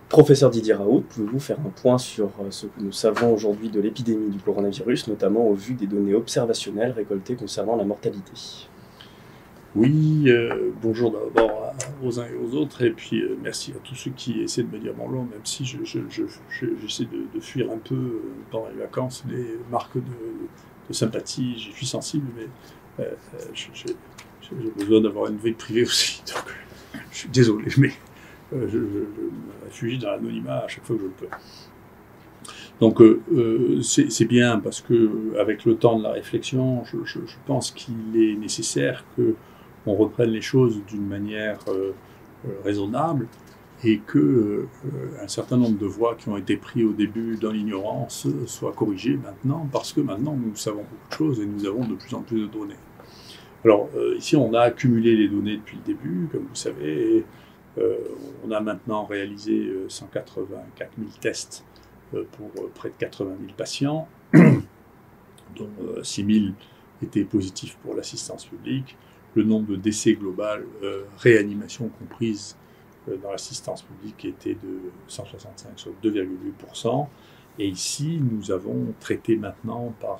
Professeur Didier Raoult, pouvez-vous faire un point sur ce que nous savons aujourd'hui de l'épidémie du coronavirus, notamment au vu des données observationnelles récoltées concernant la mortalité? Oui, bonjour d'abord aux uns et aux autres, et puis merci à tous ceux qui essaient de me dire bonjour, même si j'essaie de fuir un peu pendant les vacances les marques de sympathie. J'y suis sensible, mais j'ai besoin d'avoir une vie privée aussi, donc je suis désolé, mais je me réfugie dans l'anonymat à chaque fois que je le peux. Donc c'est bien parce que avec le temps de la réflexion, je pense qu'il est nécessaire qu'on reprenne les choses d'une manière raisonnable et que un certain nombre de voies qui ont été prises au début dans l'ignorance soient corrigées maintenant, parce que maintenant nous savons beaucoup de choses et nous avons de plus en plus de données. Alors ici on a accumulé les données depuis le début, comme vous savez, et on a maintenant réalisé 184 000 tests pour près de 80 000 patients, dont 6 000 étaient positifs pour l'assistance publique. Le nombre de décès global, réanimation comprise dans l'assistance publique, était de 165, soit 2,8%. Et ici, nous avons traité maintenant par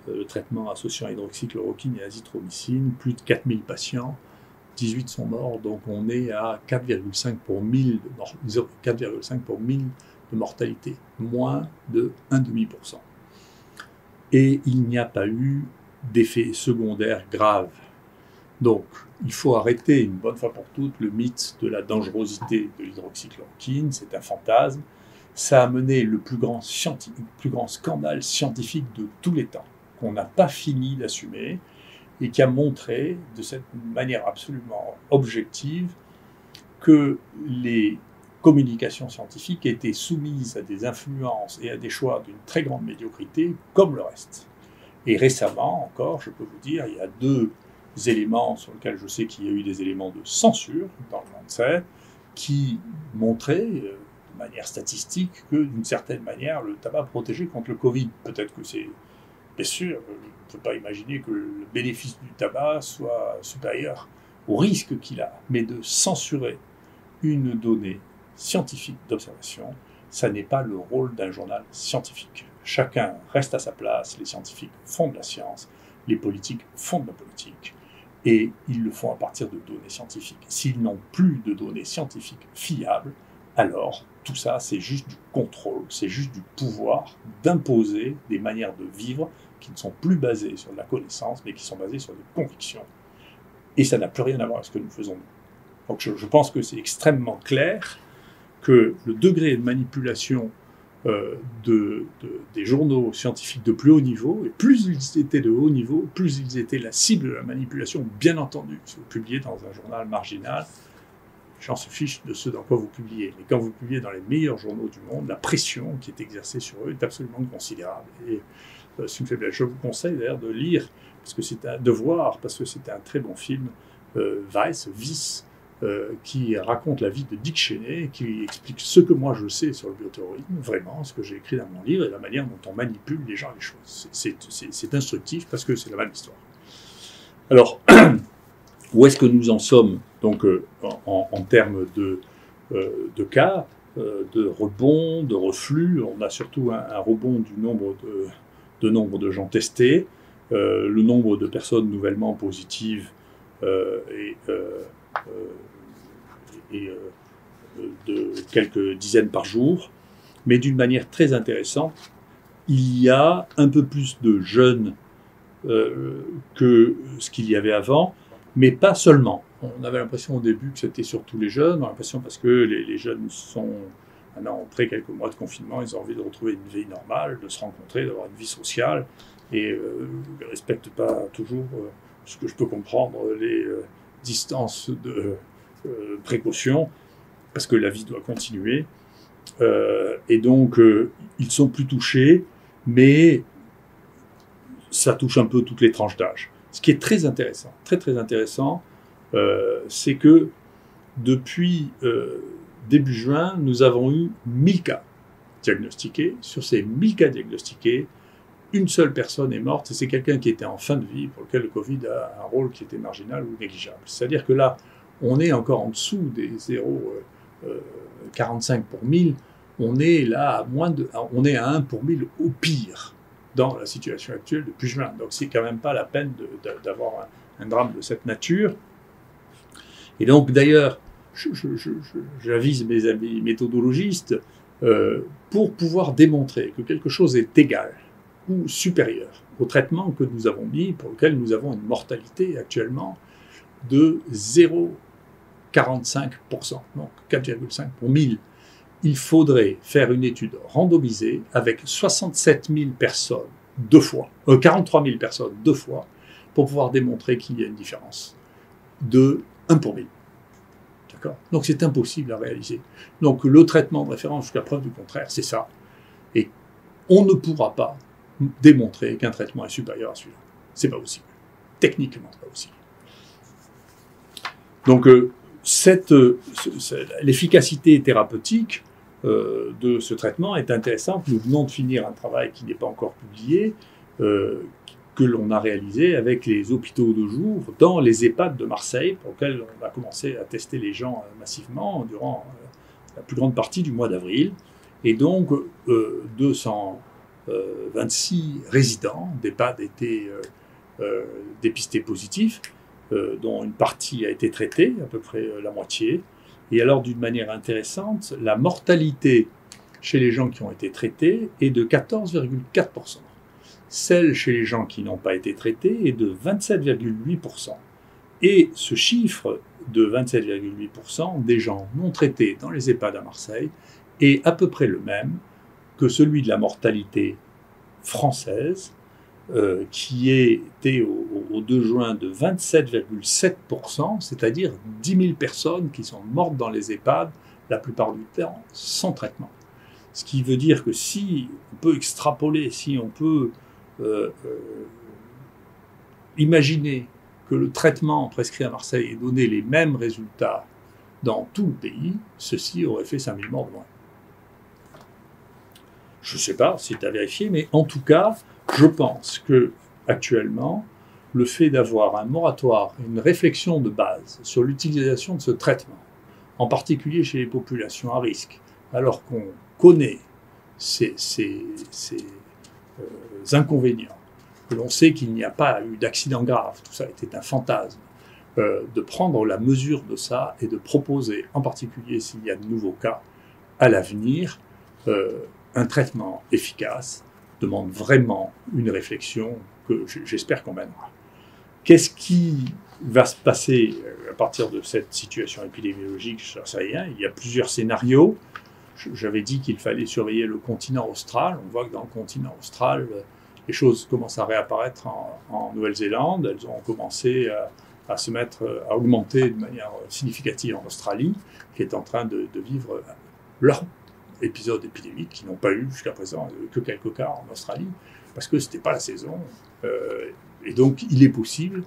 le traitement associant hydroxychloroquine et azithromycine plus de 4 000 patients. 18 sont morts, donc on est à 4,5 pour 1000 de mortalité, moins de 1,5%. Et il n'y a pas eu d'effets secondaires graves. Donc, il faut arrêter une bonne fois pour toutes le mythe de la dangerosité de l'hydroxychloroquine. C'est un fantasme. Ça a mené le plus grand scandale scientifique de tous les temps, qu'on n'a pas fini d'assumer, et qui a montré de cette manière absolument objective que les communications scientifiques étaient soumises à des influences et à des choix d'une très grande médiocrité, comme le reste. Et récemment encore, je peux vous dire, il y a deux éléments sur lesquels je sais qu'il y a eu des éléments de censure dans le Lancet, qui montraient de manière statistique que, d'une certaine manière, le tabac protégeait contre le Covid. Peut-être que c'est... Bien sûr, on ne peut pas imaginer que le bénéfice du tabac soit supérieur au risque qu'il a, mais de censurer une donnée scientifique d'observation, ça n'est pas le rôle d'un journal scientifique. Chacun reste à sa place, les scientifiques font de la science, les politiques font de la politique, et ils le font à partir de données scientifiques. S'ils n'ont plus de données scientifiques fiables, alors tout ça c'est juste du contrôle, c'est juste du pouvoir d'imposer des manières de vivre qui ne sont plus basées sur la connaissance, mais qui sont basées sur des convictions. Et ça n'a plus rien à voir avec ce que nous faisons. Donc je pense que c'est extrêmement clair que le degré de manipulation des journaux scientifiques de plus haut niveau, et plus ils étaient de haut niveau, plus ils étaient la cible de la manipulation, bien entendu. Si vous publiez dans un journal marginal, les gens se fichent de ce dans quoi vous publiez. Mais quand vous publiez dans les meilleurs journaux du monde, la pression qui est exercée sur eux est absolument considérable. Et c'est une faiblesse. Je vous conseille d'ailleurs de lire, de voir, parce que c'est un très bon film, Vice, qui raconte la vie de Dick Cheney, qui explique ce que moi je sais sur le bioterrorisme, vraiment, ce que j'ai écrit dans mon livre, et la manière dont on manipule les gens et les choses. C'est instructif, parce que c'est la même histoire. Alors, où est-ce que nous en sommes, donc, en termes de cas, de rebond, de reflux? On a surtout un rebond du nombre de gens testés, le nombre de personnes nouvellement positives de quelques dizaines par jour, mais d'une manière très intéressante, il y a un peu plus de jeunes que ce qu'il y avait avant, mais pas seulement. On avait l'impression au début que c'était surtout les jeunes, on a l'impression parce que les jeunes sont maintenant, après quelques mois de confinement, ils ont envie de retrouver une vie normale, de se rencontrer, d'avoir une vie sociale, et ne respectent pas toujours, ce que je peux comprendre, les distances de précaution, parce que la vie doit continuer. Et donc, ils sont plus touchés, mais ça touche un peu toutes les tranches d'âge. Ce qui est très intéressant, très intéressant, c'est que depuis début juin, nous avons eu 1000 cas diagnostiqués. Sur ces 1000 cas diagnostiqués, une seule personne est morte, et c'est quelqu'un qui était en fin de vie, pour lequel le Covid a un rôle qui était marginal ou négligeable. C'est-à-dire que là, on est encore en dessous des 45 pour 1000, on est là on est à 1 pour 1000 au pire dans la situation actuelle depuis juin. Donc c'est quand même pas la peine d'avoir un drame de cette nature. Et donc d'ailleurs, j'avise mes amis méthodologistes pour pouvoir démontrer que quelque chose est égal ou supérieur au traitement que nous avons mis, pour lequel nous avons une mortalité actuellement de 0,45%, donc 4,5 pour 1000. Il faudrait faire une étude randomisée avec 67 000 personnes 43 000 personnes 2 fois, pour pouvoir démontrer qu'il y a une différence de 1 pour 1000. D'accord ? Donc c'est impossible à réaliser. Donc le traitement de référence, jusqu'à preuve du contraire, c'est ça. Et on ne pourra pas démontrer qu'un traitement est supérieur à celui-là. C'est pas possible. Techniquement, c'est pas possible. Donc l'efficacité thérapeutique de ce traitement est intéressante. Nous venons de finir un travail qui n'est pas encore publié, que l'on a réalisé avec les hôpitaux de jour dans les EHPAD de Marseille, pour lesquels on a commencé à tester les gens massivement durant la plus grande partie du mois d'avril. Et donc, 226 résidents d'EHPAD étaient dépistés positifs, dont une partie a été traitée, à peu près la moitié. Et alors, d'une manière intéressante, la mortalité chez les gens qui ont été traités est de 14,4%. Celle chez les gens qui n'ont pas été traités est de 27,8%. Et ce chiffre de 27,8% des gens non traités dans les EHPAD à Marseille est à peu près le même que celui de la mortalité française, qui était au 2 juin de 27,7%, c'est-à-dire 10 000 personnes qui sont mortes dans les EHPAD, la plupart du temps sans traitement. Ce qui veut dire que si on peut extrapoler, si on peut imaginer que le traitement prescrit à Marseille ait donné les mêmes résultats dans tout le pays, ceci aurait fait 5 000 morts de moins. Je ne sais pas si c'est à vérifier, mais en tout cas, je pense que actuellement, le fait d'avoir un moratoire, une réflexion de base sur l'utilisation de ce traitement, en particulier chez les populations à risque, alors qu'on connaît ces inconvénients, que l'on sait qu'il n'y a pas eu d'accident grave, tout ça était un fantasme, de prendre la mesure de ça et de proposer, en particulier s'il y a de nouveaux cas, à l'avenir, un traitement efficace, demande vraiment une réflexion que j'espère qu'on mènera. Qu'est-ce qui va se passer à partir de cette situation épidémiologique? Je ne sais rien. Il y a plusieurs scénarios. J'avais dit qu'il fallait surveiller le continent austral. On voit que dans le continent austral, les choses commencent à réapparaître en Nouvelle-Zélande. Elles ont commencé à à augmenter de manière significative en Australie, qui est en train de vivre leur épisodes épidémiques qui n'ont pas eu jusqu'à présent que quelques cas en Australie, parce que ce n'était pas la saison. Et donc, il est possible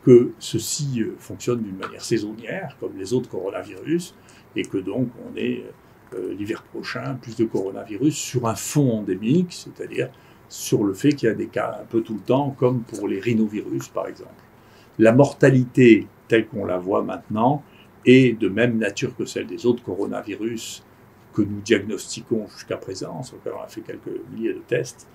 que ceci fonctionne d'une manière saisonnière, comme les autres coronavirus, et que donc on ait l'hiver prochain plus de coronavirus sur un fond endémique, c'est-à-dire sur le fait qu'il y a des cas un peu tout le temps, comme pour les rhinovirus, par exemple. La mortalité, telle qu'on la voit maintenant, est de même nature que celle des autres coronavirus que nous diagnostiquons jusqu'à présent, sur lequel on a fait quelques milliers de tests,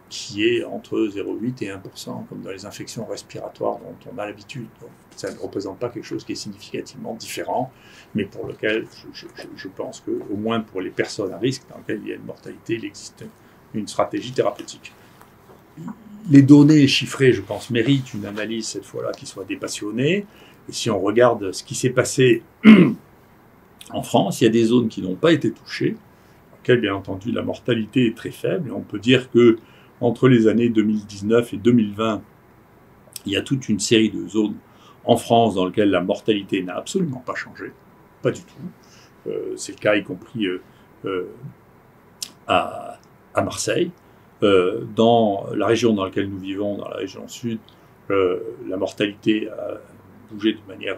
qui est entre 0,8 et 1%, comme dans les infections respiratoires dont on a l'habitude. Donc, ça ne représente pas quelque chose qui est significativement différent, mais pour lequel je pense qu'au moins pour les personnes à risque, dans lesquelles il y a une mortalité, il existe une stratégie thérapeutique. Les données chiffrées, je pense, méritent une analyse cette fois-là qui soit dépassionnée. Et si on regarde ce qui s'est passé en France, il y a des zones qui n'ont pas été touchées, dans lesquelles, bien entendu, la mortalité est très faible. Et on peut dire que entre les années 2019 et 2020, il y a toute une série de zones en France dans lesquelles la mortalité n'a absolument pas changé, pas du tout. C'est le cas y compris à Marseille. Dans la région dans laquelle nous vivons, dans la région sud, la mortalité a bougé de manière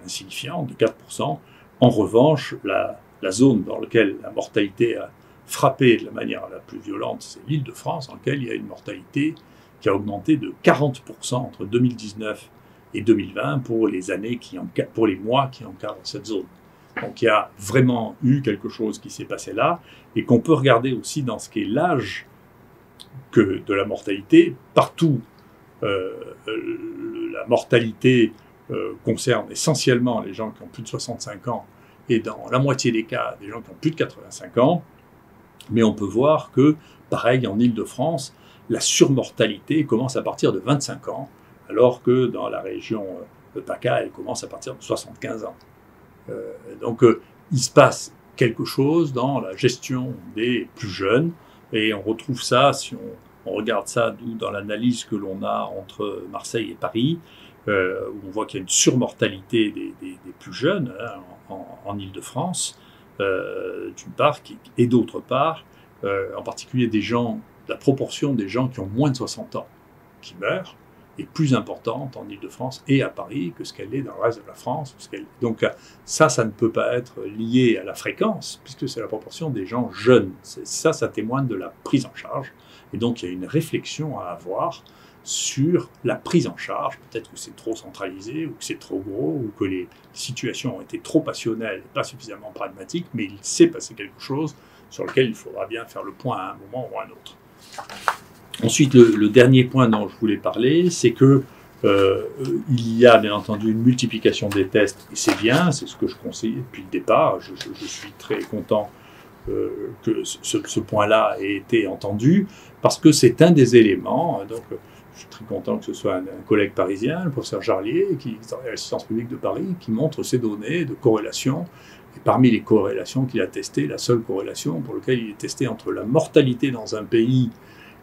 insignifiante, de 4%. En revanche, la zone dans laquelle la mortalité a frappé de la manière la plus violente, c'est l'Île-de-France, dans laquelle il y a une mortalité qui a augmenté de 40% entre 2019 et 2020 pour les mois qui encadrent cette zone. Donc il y a vraiment eu quelque chose qui s'est passé là, et qu'on peut regarder aussi dans ce qui est l'âge de la mortalité. Partout, la mortalité concerne essentiellement les gens qui ont plus de 65 ans, et dans la moitié des cas, des gens qui ont plus de 85 ans. Mais on peut voir que, pareil, en Île-de-France, la surmortalité commence à partir de 25 ans, alors que dans la région de PACA, elle commence à partir de 75 ans. Donc, il se passe quelque chose dans la gestion des plus jeunes, et on retrouve ça, si on regarde ça dans l'analyse que l'on a entre Marseille et Paris, où on voit qu'il y a une surmortalité des plus jeunes en Île-de-France, d'une part, et d'autre part, en particulier la proportion des gens qui ont moins de 60 ans qui meurent est plus importante en Île-de-France et à Paris que ce qu'elle est dans le reste de la France. Donc ça ne peut pas être lié à la fréquence, puisque c'est la proportion des gens jeunes. Ça témoigne de la prise en charge. Et donc il y a une réflexion à avoir sur la prise en charge. Peut-être que c'est trop centralisé, ou que c'est trop gros, ou que les situations ont été trop passionnelles et pas suffisamment pragmatiques, mais il s'est passé quelque chose sur lequel il faudra bien faire le point à un moment ou à un autre. Ensuite, le dernier point dont je voulais parler, c'est que il y a bien entendu une multiplication des tests, et c'est bien, c'est ce que je conseille depuis le départ. Je suis très content que ce point-là ait été entendu, parce que c'est un des éléments. Donc, je suis très content que ce soit un collègue parisien, le professeur Jarlier, qui travaille à la Sciences publiques de Paris, qui montre ces données de corrélation. Et parmi les corrélations qu'il a testées, la seule corrélation pour laquelle il est testé entre la mortalité dans un pays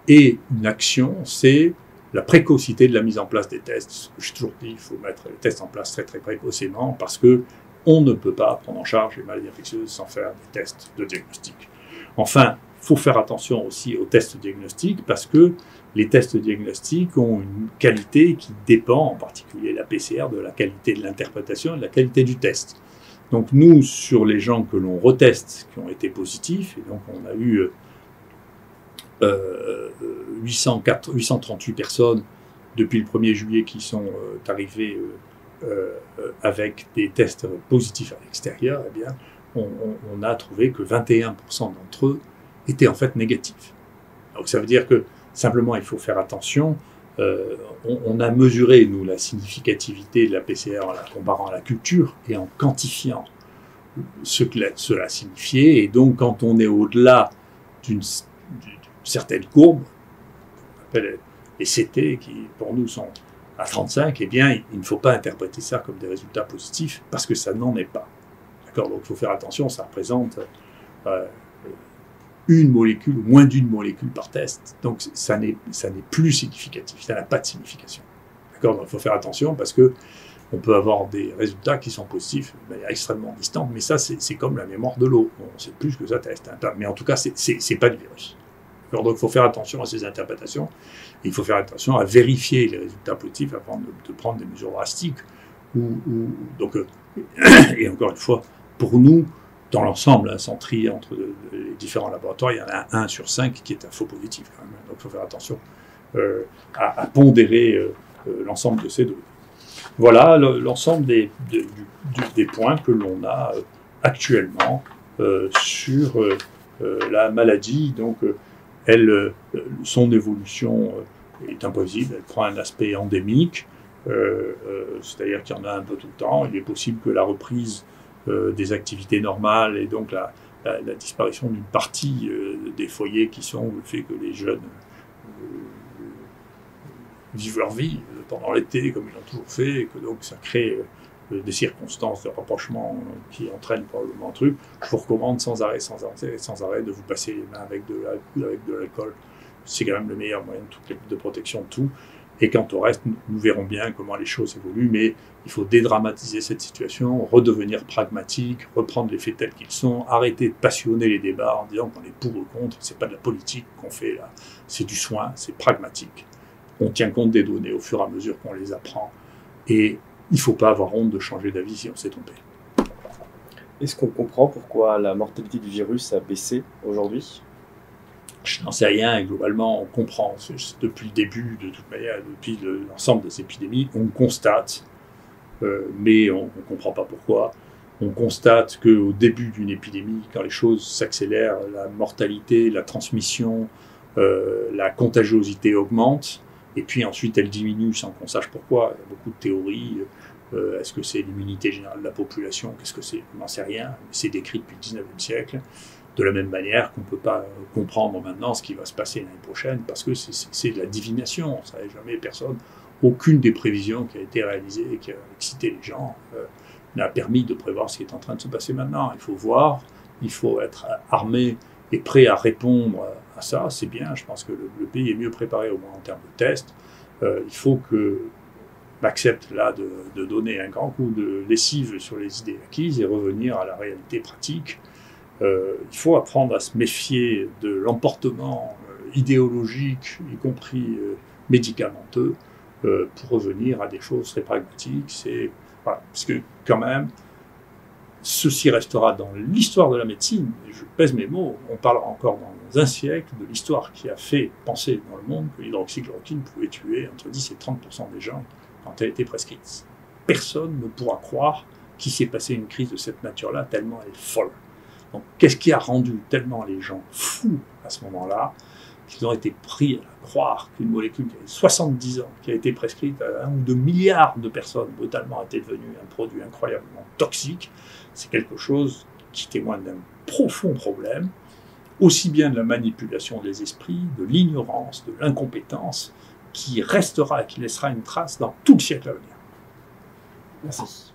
et une action, c'est la précocité de la mise en place des tests. J'ai toujours dit qu'il faut mettre les tests en place très très précocement, parce que on ne peut pas prendre en charge les maladies infectieuses sans faire des tests de diagnostic. Enfin, il faut faire attention aussi aux tests diagnostiques, parce que les tests diagnostiques ont une qualité qui dépend, en particulier la PCR, de la qualité de l'interprétation et de la qualité du test. Donc nous, sur les gens que l'on reteste, qui ont été positifs, et donc on a eu 838 personnes depuis le 1er juillet qui sont arrivées avec des tests positifs à l'extérieur, eh bien, on a trouvé que 21% d'entre eux étaient en fait négatifs. Donc ça veut dire que simplement il faut faire attention. On a mesuré, nous, la significativité de la PCR en la comparant à la culture et en quantifiant ce que cela signifiait. Et donc, quand on est au-delà d'une certaine courbe, qu'on appelle les CT, qui pour nous sont à 35, eh bien, il ne faut pas interpréter ça comme des résultats positifs, parce que ça n'en est pas. D'accord ? Donc, il faut faire attention, ça représente une molécule, ou moins d'une molécule par test. Donc, ça n'est plus significatif, ça n'a pas de signification. D'accord ? Donc, il faut faire attention, parce que on peut avoir des résultats qui sont positifs de manière extrêmement distante, mais ça, c'est comme la mémoire de l'eau. On ne sait plus ce que ça teste. Hein. Mais en tout cas, c'est pas du virus. Alors, donc, il faut faire attention à ces interprétations. Et il faut faire attention à vérifier les résultats positifs avant de prendre des mesures drastiques. Et encore une fois, pour nous, dans l'ensemble, hein, sans trier entre les différents laboratoires, il y en a 1 sur 5 qui est un faux positif. Quand même. Donc il faut faire attention à pondérer l'ensemble de ces données. Voilà l'ensemble des points que l'on a actuellement sur la maladie. Donc, son évolution est impossible, elle prend un aspect endémique, c'est-à-dire qu'il y en a un peu tout le temps. Il est possible que la reprise des activités normales et donc la disparition d'une partie des foyers qui sont le fait que les jeunes vivent leur vie pendant l'été comme ils l'ont toujours fait, et que donc ça crée des circonstances de rapprochement qui entraînent probablement un truc. Je vous recommande sans arrêt de vous passer les mains avec de l'alcool. C'est quand même le meilleur moyen de protection de tout. Et quant au reste, nous verrons bien comment les choses évoluent, mais il faut dédramatiser cette situation, redevenir pragmatique, reprendre les faits tels qu'ils sont, arrêter de passionner les débats en disant qu'on est pour ou contre. C'est pas de la politique qu'on fait là, c'est du soin, c'est pragmatique. On tient compte des données au fur et à mesure qu'on les apprend, et il ne faut pas avoir honte de changer d'avis si on s'est trompé. Est-ce qu'on comprend pourquoi la mortalité du virus a baissé aujourd'hui ? Je n'en sais rien, et globalement, on comprend. Depuis le début, de toute manière, depuis l'ensemble des épidémies, on constate, mais on ne comprend pas pourquoi. On constate qu'au début d'une épidémie, quand les choses s'accélèrent, la mortalité, la transmission, la contagiosité augmente, et puis ensuite elle diminue sans qu'on sache pourquoi. Il y a beaucoup de théories. Est-ce que c'est l'immunité générale de la population? Qu'est-ce que c'est? On n'en sait rien. C'est décrit depuis le 19e siècle. De la même manière qu'on ne peut pas comprendre maintenant ce qui va se passer l'année prochaine, parce que c'est de la divination. On ne savait jamais, personne. Aucune des prévisions qui a été réalisée et qui a excité les gens n'a permis de prévoir ce qui est en train de se passer maintenant. Il faut voir, il faut être armé et prêt à répondre à ça. C'est bien, je pense que le pays est mieux préparé au moins en termes de tests. Il faut que accepte là de donner un grand coup de lessive sur les idées acquises et revenir à la réalité pratique. Il faut apprendre à se méfier de l'emportement idéologique, y compris médicamenteux, pour revenir à des choses très pragmatiques. Voilà, parce que quand même, ceci restera dans l'histoire de la médecine, et je pèse mes mots, on parlera encore dans un siècle de l'histoire qui a fait penser dans le monde que l'hydroxychloroquine pouvait tuer entre 10 et 30% des gens quand elle était prescrite. Personne ne pourra croire qu'il s'est passé une crise de cette nature-là, tellement elle est folle. Donc, qu'est-ce qui a rendu tellement les gens fous à ce moment-là, qu'ils ont été pris à croire qu'une molécule qui avait 70 ans, qui a été prescrite à 1 ou 2 milliards de personnes, brutalement était devenue un produit incroyablement toxique? C'est quelque chose qui témoigne d'un profond problème, aussi bien de la manipulation des esprits, de l'ignorance, de l'incompétence, qui restera et qui laissera une trace dans tout le siècle à venir. Merci.